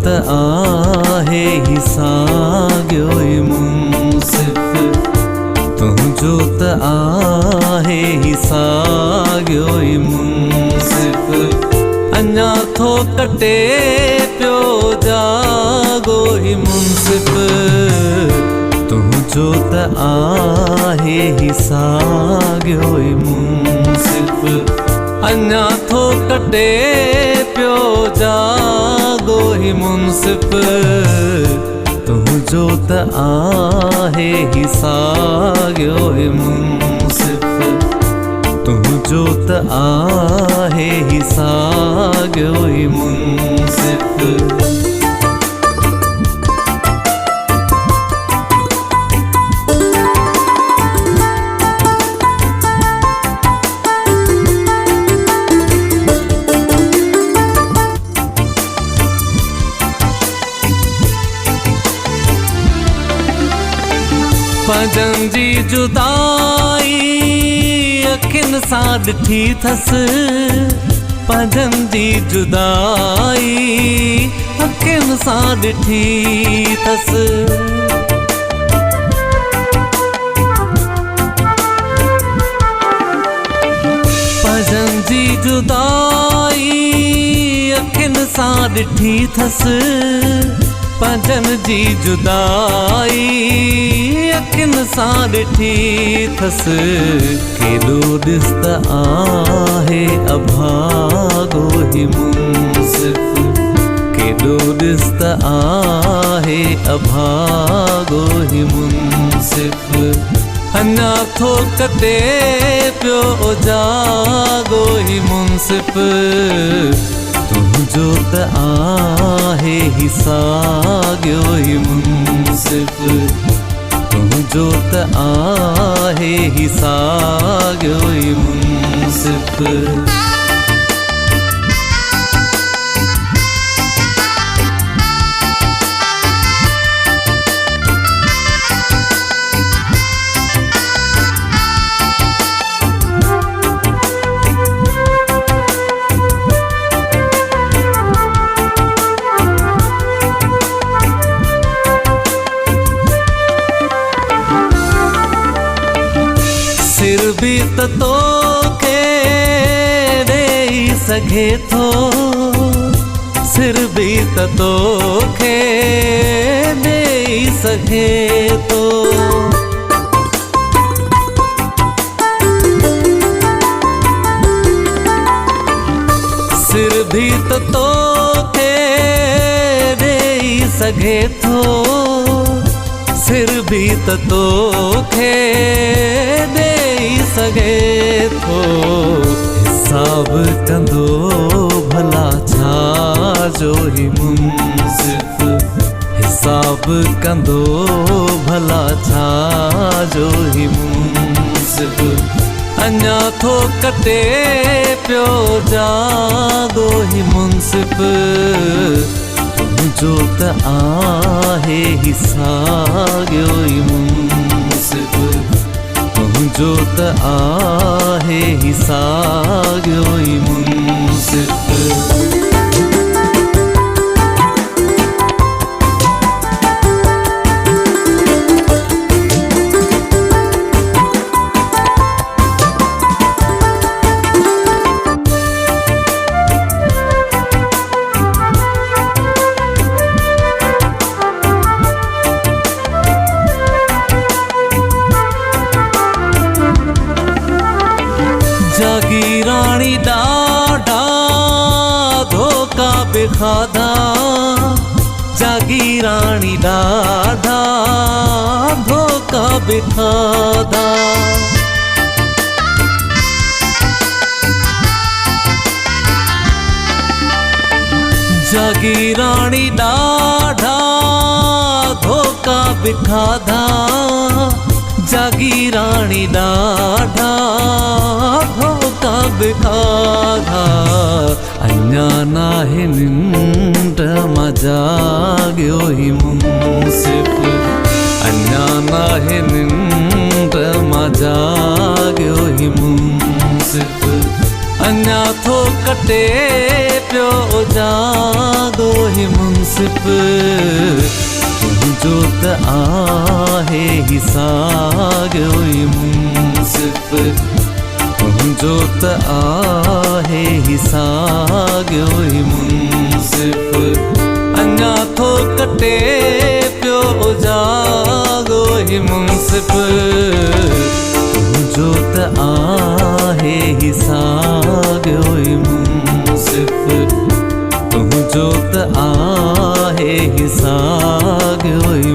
त आहे ही साॻियो ई मुंसिफ़, तुंहिंजो त आहे ही साॻियो ई मुंसिफ़। अञा थो कटे पियो जाॻो ही मुंसिफ़, तुंहिंजो त आहे ही साॻियो ई मुंसिफ़। अञा थो कटे पियो जाॻो ही मुंसिफ़, तुंहिंजो त आहे ही साॻियो ही मुंसिफ़, तुंहिंजो त आहे ही साॻियो ही मुंसिफ़। पंजनि जी जुदाई अखियुनि सां ॾिठी अथसि, पंजनि जी जुदाई अखियुनि सां ॾिठी अथसि। पंजनि जी जुदाई अखियुनि सां ॾिठी अथसि, पंजनि जी जुदाई अखियुनि सां ॾिठी अथसि। केॾो ॾिस त आहे अभाॻो ही मुंसिफ़, केॾो ॾिस त आहे अभाॻो ही मुंसिफ़। अञा थो कटे पियो जाॻो ही मुंसिफ़, तुंहिंजो त आहे ही साॻियो ही मुंसिफ़, तुंहिंजो त आहे ही साॻियो ही मुंसिफ़। सिर भी त तोखे ॾेई सघे थो, सिर भी त तोखे ॾेई सघे थो। सिर भी त तोखे ॾेई सघे थो, सिर भी त तोखे ॾेई सघे थो। हिसाब कंदो भला छाजो ही मुंसिफ़, हिसाब कंदो भला छाजो ही मुंसिफ़। अञा थो कटे पियो जाॻो ही मुंसिफ़, तुंहिंजो त आहे ही साॻियो ही मुंसिफ़, तुंहिंजो त आहे ही साॻियो ही मुंसिफ़। जागीराणी ॾाढा धोखा बि खाधा, जागीराणी ॾाढा धोखा बि खाधा। जागीराणी ॾाढा धोखा बि खाधा, जागीराणी ॾाढा धोखा बि खाधा। अञा नाहे निंड मां जाॻियो ही मुंसिफ़, अञा नाहे निंड मां जाॻियो ही मुंसिफ़। अञा थो कटे पियो जादो ही मुंसिफ़ तुंहिंजो त आहे ही साॻियो ई मुंसिफ़ तुंहिंजो त आहे ही साॻियो ई मुंसिफ़ अञा थो कटे पियो जाॻो ही मुंसिफ़ तुंहिंजो त आहे ही साॻियो ई मुंसिफ़ तुंहिंजो त आहे ही साॻियो ई